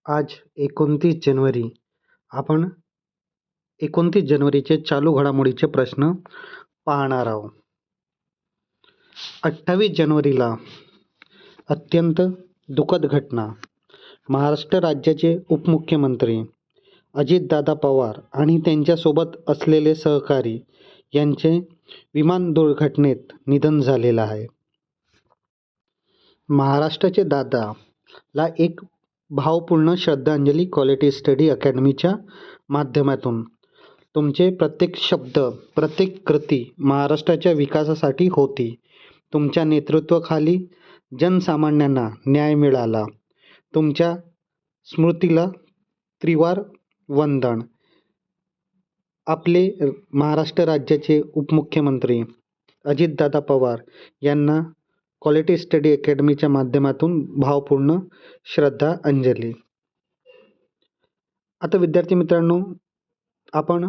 आज 29 जानेवारी. आपण 29 जानेवारीचे चालू घडामोडीचे प्रश्न पाहणार आहोत. 28 जानेवारीला अत्यंत दुःखद घटना. महाराष्ट्र राज्याचे उपमुख्यमंत्री अजितदादा पवार आणि त्यांच्यासोबत असलेले सहकारी यांचे विमान दुर्घटनेत निधन झालेलं आहे. महाराष्ट्राचे दादा ला एक भावपूर्ण श्रद्धांजली क्वालिटी स्टडी अकॅडमीच्या माध्यमातून. तुमचे प्रत्येक शब्द, प्रत्येक कृती महाराष्ट्राच्या विकासासाठी होती. तुमच्या नेतृत्वाखाली जनसामान्यांना न्याय मिळाला. तुमच्या स्मृतीला त्रिवार वंदन. आपले महाराष्ट्र राज्याचे उपमुख्यमंत्री अजितदादा पवार यांना क्वालिटी स्टडी अकॅडमीच्या माध्यमातून भावपूर्ण श्रद्धांजली. आता विद्यार्थी मित्रांनो, आपण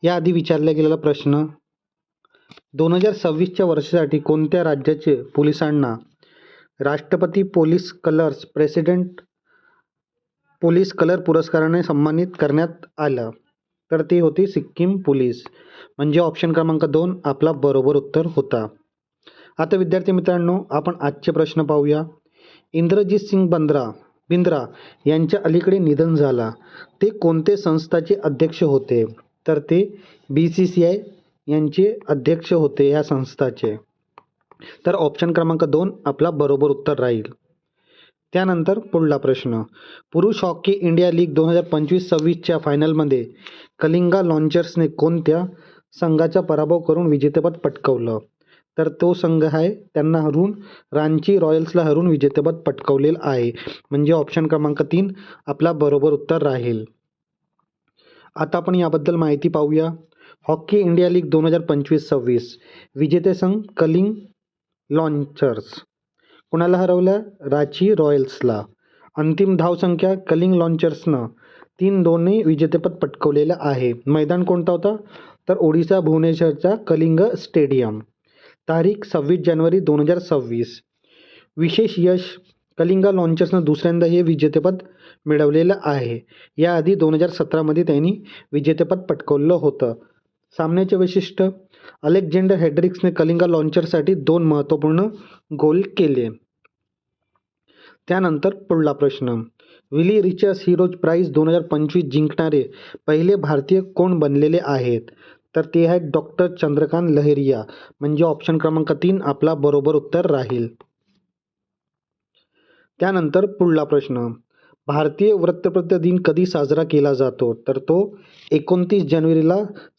याआधी विचारला गेलेला प्रश्न 2026च्या वर्षासाठी कोणत्या राज्याचे पोलिसांना राष्ट्रपती police colours president police colour पुरस्काराने सन्मानित करण्यात आलं? तर ती होती सिक्कीम पोलीस. म्हणजे ऑप्शन क्रमांक 2 आपला बरोबर उत्तर होता. आता विद्यार्थी मित्रांनो, आपण आजचे प्रश्न पाहूया. इंद्रजीत सिंग बिंद्रा यांच्या अलीकडे निधन झाला. ते कोणते संस्थाचे अध्यक्ष होते? तर ते BCCI यांचे अध्यक्ष होते या संस्थाचे. तर ऑप्शन क्रमांक 2 आपला बरोबर उत्तर राहील. त्यानंतर पुढला प्रश्न. पुरुष हॉकी इंडिया लीग 2025-26च्या फायनलमध्ये कलिंगा लॉन्चर्सने कोणत्या संघाचा पराभव करून विजेतेपद पटकावलं? तर तो संघ आहे, त्यांना हरून रांची रॉयल्सला हरून विजेतेपद पटकावलेलं आहे. म्हणजे ऑप्शन क्रमांक 3 आपला बरोबर उत्तर राहील. आता आपण याबद्दल माहिती पाहूया. हॉकी इंडिया लीग 2025-26 विजेते संघ कलिंग लॉन्चर्स. कुणाला हरवलं? रांची रॉयल्सला. अंतिम धावसंख्या कलिंग लॉन्चर्सनं 3-2ने विजेतेपद पटकावलेलं आहे. मैदान कोणता होता? तर ओडिशा भुवनेश्वरचा कलिंग स्टेडियम. तारीख 26 जानेवारी 2026. विशेष यश कलिंगा लॉन्चर्सनं दुसऱ्यांदा हे विजेतेपद मिळवलेलं आहे. याआधी 2017मध्ये त्यांनी विजेतेपद पटकावलं होतं. सामन्याचे वैशिष्ट्य: अलेक्झांडर हेड्रिक्सने कलिंगा लॉन्चर्ससाठी 2 महत्त्वपूर्ण गोल केले. त्यानंतर पुढला प्रश्न. विली रिचर्स हीरोज प्राईज 2025 जिंकणारे पहिले भारतीय कोण बनलेले आहेत? तर ते आहेत डॉक्टर चंद्रकांत लहरिया. म्हणजे ऑप्शन क्रमांक 3 आपला बरोबर उत्तर राहील. त्यानंतर पुढला प्रश्न. भारतीय वृत्तपत्र दिन कधी साजरा केला जातो? तर तो 29 जानेवारीला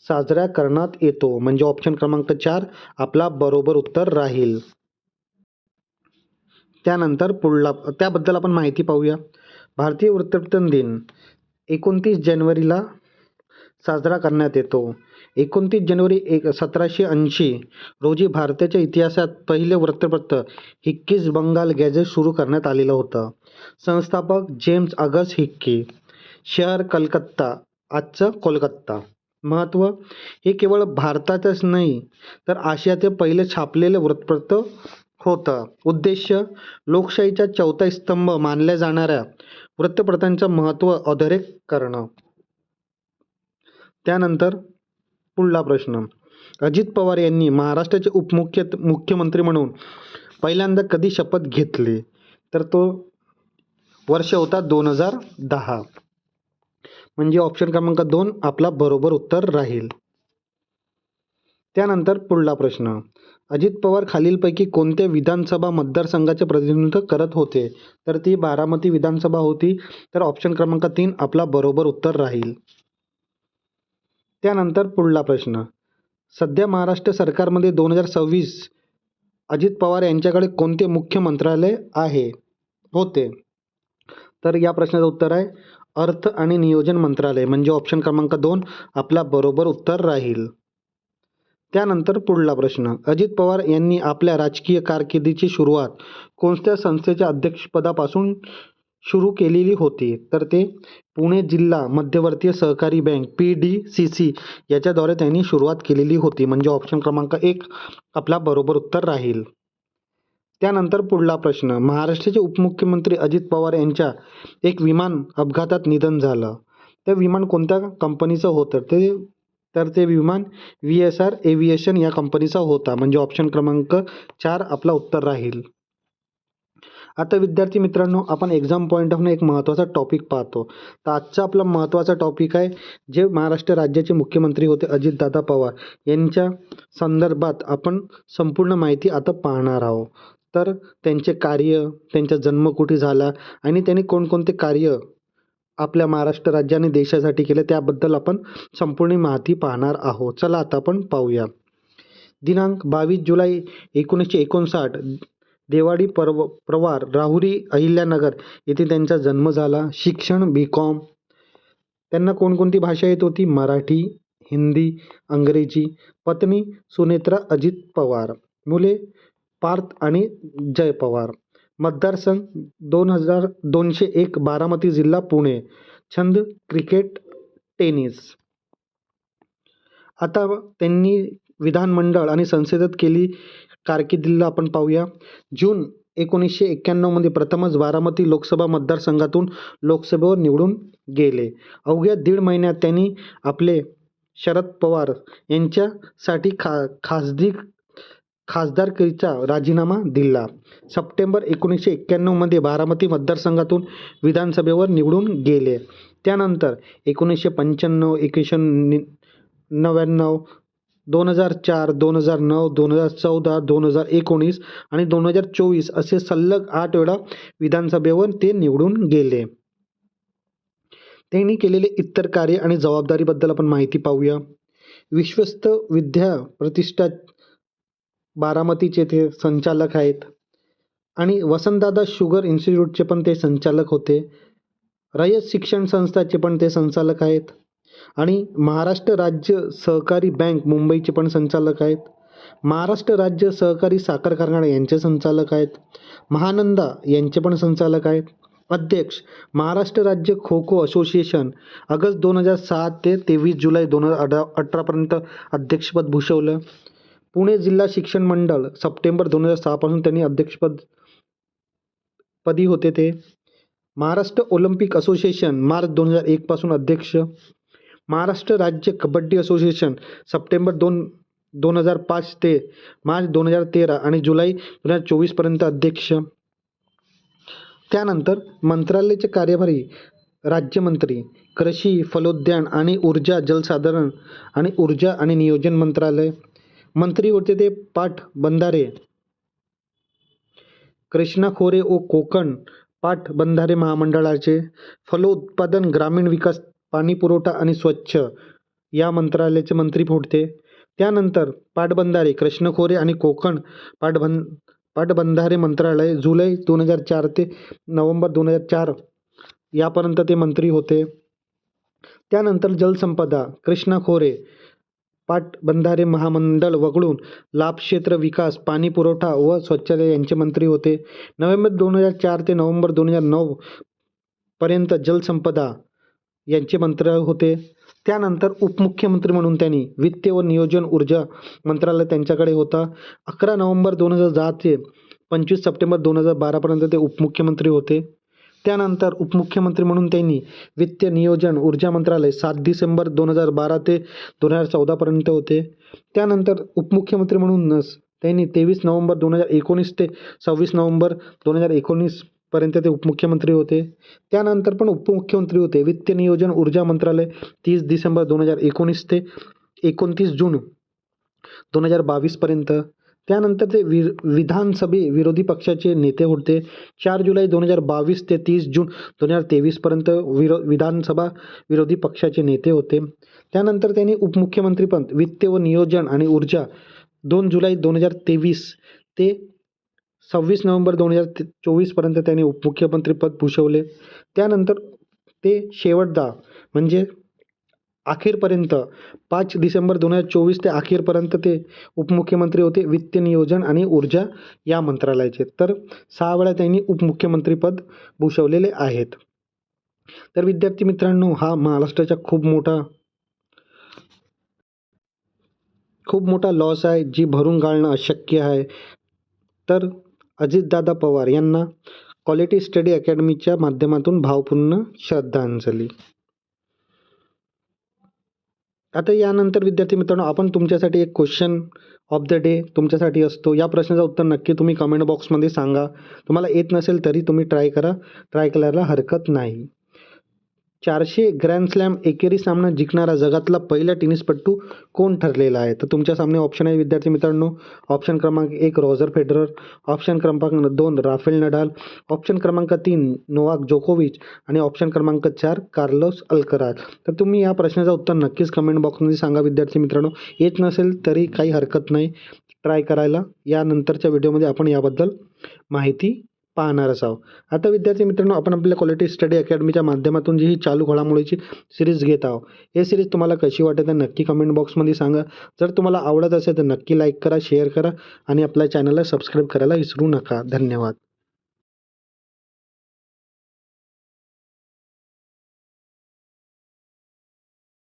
साजरा करण्यात येतो. म्हणजे ऑप्शन क्रमांक 4 आपला बरोबर उत्तर राहील. त्यानंतर त्याबद्दल आपण माहिती पाहूया. भारतीय वृत्तपत्र दिन 29 जानेवारीला साजरा करण्यात येतो. 29 जानेवारी 1780 रोजी भारताच्या इतिहासात पहिले वृत्तपत्र हिक्कीज बंगाल गॅझेट सुरू करण्यात आलेलं होतं. संस्थापक जेम्स ऑगस्ट हिक्की. शहर कलकत्ता, आजचं कोलकाता. महत्त्व: हे केवळ भारतातच नाही तर आशियातील पहिले छापलेले वृत्तपत्र होतं. उद्देश: लोकशाहीचा चौथा स्तंभ मानल्या जाणाऱ्या वृत्तपत्रांचं महत्त्व अधोरेखित करणं. त्यानंतर पुढला प्रश्न. अजित पवार यांनी महाराष्ट्राचे मुख्यमंत्री म्हणून पहिल्यांदा कधी शपथ घेतली? तर तो वर्ष होता 2010. म्हणजे ऑप्शन क्रमांक 2 आपला बरोबर उत्तर राहील. त्यानंतर पुढला प्रश्न. अजित पवार खालीलपैकी कोणत्या विधानसभा मतदारसंघाचे प्रतिनिधित्व करत होते? तर ती बारामती विधानसभा होती. तर ऑप्शन क्रमांक 3 आपला बरोबर उत्तर राहील. त्यानंतर पुढला प्रश्न. सध्या महाराष्ट्र सरकारमध्ये 2026 अजित पवार यांच्याकडे कोणते मुख्य मंत्रालय होते? तर या प्रश्नाचं उत्तर आहे अर्थ आणि नियोजन मंत्रालय. म्हणजे ऑप्शन क्रमांक 2 आपला बरोबर उत्तर राहील. त्यानंतर पुढला प्रश्न. अजित पवार यांनी आपल्या राजकीय कारकिर्दीची सुरुवात कोणत्या संस्थेच्या अध्यक्षपदापासून सुरू केलेली होती? तर ते पुणे जिल्हा मध्यवर्ती सहकारी बँक PDCC याच्याद्वारे त्यांनी सुरुवात केलेली होती. म्हणजे ऑप्शन क्रमांक 1 आपला बरोबर उत्तर राहील. त्यानंतर पुढला प्रश्न, महाराष्ट्राचे उपमुख्यमंत्री अजित पवार यांच्या एक विमान अपघातात निधन झालं. ते विमान कोणत्या कंपनीचं होतं? ते विमान VSR एव्हिएशन या कंपनीचा होता. म्हणजे ऑप्शन क्रमांक 4 आपला उत्तर राहील. आता विद्यार्थी मित्रांनो, आपण एक्झाम पॉईंट ऑफ एक महत्त्वाचा टॉपिक पाहतो. तर आजचा आपला महत्त्वाचा टॉपिक आहे, जे महाराष्ट्र राज्याचे मुख्यमंत्री होते अजितदादा पवार यांच्या संदर्भात आपण संपूर्ण माहिती आता पाहणार आहोत. तर त्यांचे कार्य, त्यांचा जन्म कुठे झाला आणि त्यांनी कोणकोणते कार्य आपल्या महाराष्ट्र राज्याने देशासाठी केले त्याबद्दल आपण संपूर्ण माहिती पाहणार आहोत. चला आता आपण पाहूया. दिनांक 22 जुलै 1959 देवाडी प्रवार, राहुरी, अहिल्यानगर येथे त्यांचा जन्म झाला. शिक्षण BCom. त्यांना कोणकोणती भाषा येत होती? मराठी, हिंदी, इंग्रजी. पत्नी सुनेत्रा अजित पवार. मुले पार्थ आणि जय पवार. मतदारसंघ 201 बारामती जिल्हा पुणे. छंद क्रिकेट, टेनिस. आता त्यांनी विधानमंडळ आणि संसदेत केली कारकिर्दीला आपण पाहूया. जून 1991 मध्ये प्रथमच बारामती लोकसभा मतदारसंघातून लोकसभेवर निवडून गेले. अवघ्या 1.5 महिन्यात त्यांनी आपले शरद पवार यांच्यासाठी खासदारकीचा राजीनामा दिला. सप्टेंबर 1991 मध्ये बारामती मतदारसंघातून विधानसभेवर निवडून गेले. त्यानंतर 1995, 1999, 2004, 2009, 2014, 2019 आणि 2024 असे सलग 8 वेळा विधानसभेवर ते निवडून गेले. त्यांनी केलेले इतर कार्य आणि जबाबदारीबद्दल आपण माहिती पाहूया. विश्वस्त विद्या प्रतिष्ठान बारामतीचे ते संचालक आहेत आणि वसंतदादा शुगर इन्स्टिट्यूटचे पण ते संचालक होते. रयत शिक्षण संस्थाचे पण ते संचालक आहेत आणि महाराष्ट्र राज्य सहकारी बँक मुंबईचे पण संचालक आहेत. महाराष्ट्र राज्य सहकारी साखर कारखाना यांचे संचालक आहेत. महानंदा यांचे पण संचालक आहेत. अध्यक्ष महाराष्ट्र राज्य खो खो असोसिएशन ऑगस्ट 2007 ते 23 जुलै 2018 पर्यंत अध्यक्षपद भूषवलं. पुणे जिल्हा शिक्षण मंडळ सप्टेंबर 2006 पासून त्यांनी अध्यक्षपदी होते ते. महाराष्ट्र ऑलिम्पिक असोसिएशन मार्च 2001 पासून अध्यक्ष. महाराष्ट्र राज्य कबड्डी असोसिएशन सप्टेंबर 2005 ते मार्च 2013 आणि जुलै 2024 पर्यंत अध्यक्ष. त्यानंतर मंत्रालयाचे कार्यभारी राज्यमंत्री, कृषी, फलोद्यान आणि ऊर्जा, जलसाधारण आणि ऊर्जा आणि नियोजन मंत्रालय. मंत्री होते ते पाटबंधारे, कृष्णा खोरे व कोकण पाटबंधारे महामंडळाचे. फलोत्पादन, ग्रामीण विकास, पाणी पुरवठा आणि स्वच्छ या मंत्रालयाचे मंत्री होते. त्यानंतर पाटबंधारे, कृष्णा खोरे आणि कोकण पाटबंधारे मंत्रालय जुलै 2004 ते नोव्हेंबर 2004 यापर्यंत ते मंत्री होते. त्यानंतर जलसंपदा, कृष्णा खोरे पाटबंधारे महामंडळ वगळून लाभक्षेत्र विकास, पाणी पुरवठा व स्वच्छता यांचे मंत्री होते. नोव्हेंबर 2004 ते नोव्हेंबर 2009 पर्यंत जलसंपदा यांचे मंत्री होते. त्यानंतर उपमुख्यमंत्री म्हणून त्यांनी वित्त व नियोजन, ऊर्जा मंत्रालय त्यांच्याकडे होता. 11 नोव्हेंबर 2010 ते 25 सप्टेंबर 2012 पर्यंत ते उपमुख्यमंत्री होते. त्यानंतर उपमुख्यमंत्री म्हणून त्यांनी वित्त, नियोजन, ऊर्जा मंत्रालय 7 डिसेंबर 2012 ते 2014 पर्यंत होते. त्यानंतर उपमुख्यमंत्री म्हणूनच त्यांनी 23 नोव्हेंबर 2019 ते 26 नोव्हेंबर 2019 पर्यंत ते उपमुख्यमंत्री होते. त्यानंतर पण उपमुख्यमंत्री होते वित्त, नियोजन, ऊर्जा मंत्रालय 30 डिसेंबर 2019 ते 29 जून 2022 पर्यंत. त्यानंतर ते विधानसभे विरोधी पक्षाचे नेते होते. 4 जुलै 2022 ते 30 जून 2023 पर्यंत विधानसभा विरोधी पक्षाचे नेते होते. त्यानंतर त्यांनी उपमुख्यमंत्रीपद वित्त व नियोजन आणि ऊर्जा 2 जुलै 2023 ते 26 नोव्हेंबर 2024 पर्यंत त्यांनी उपमुख्यमंत्रीपद भूषवले. त्यानंतर ते शेवटदा म्हणजे अखेरपर्यंत 5 डिसेंबर 2024 ते अखेरपर्यंत ते उपमुख्यमंत्री होते वित्त, नियोजन आणि ऊर्जा या मंत्रालयाचे. तर 6 वेळा त्यांनी उपमुख्यमंत्रीपद भूषवलेले आहेत. तर विद्यार्थी मित्रांनो, हा महाराष्ट्राचा खूप मोठा लॉस आहे, जी भरून काढणं अशक्य आहे. तर अजितदादा पवार यांना क्वालिटी स्टडी अकॅडमीच्या माध्यमातून भावपूर्ण श्रद्धांजली. आता यानंतर विद्यार्थी मित्रांनो, आपण तुमच्यासाठी एक क्वेश्चन ऑफ द डे तुमच्यासाठी असतो. या प्रश्नाचं उत्तर नक्की तुम्ही कमेंट बॉक्समध्ये सांगा. तुम्हाला येत नसेल तरी तुम्ही ट्राय करायला हरकत नाही. 400 ग्रँड स्लॅम एकेरी सामना जिंकणारा जगातला पहिला टेनिसपटू कोण ठरलेला आहे? तर तुमच्या सामने ऑप्शन आहे विद्यार्थी मित्रांनो. ऑप्शन क्रमांक 1 रॉजर फेडरर, ऑप्शन क्रमांक 2 राफेल नडाल, ऑप्शन क्रमांक 3 नोवाक जोकोविच आणि ऑप्शन क्रमांक 4 कार्लोस अल्कराज. तर तुम्ही या प्रश्नाचं उत्तर नक्कीच कमेंट बॉक्समध्ये सांगा विद्यार्थी मित्रांनो. येत नसेल तरी काही हरकत नाही ट्राय करायला. यानंतरच्या व्हिडिओमध्ये आपण याबद्दल माहिती पाहणारच आहोत. आता विद्यार्थी मित्रांनो, आपण आपल्या क्वालिटी स्टडी अकॅडमीच्या माध्यमातून जी ही चालू घडामोडीची सिरीज घेत आहोत, हे सिरीज तुम्हाला कशी वाटत आहे नक्की कमेंट बॉक्समध्ये सांगा. जर तुम्हाला आवडत असेल तर नक्की लाईक करा, शेअर करा आणि आपल्या चॅनलला सबस्क्राईब करायला विसरू नका. धन्यवाद.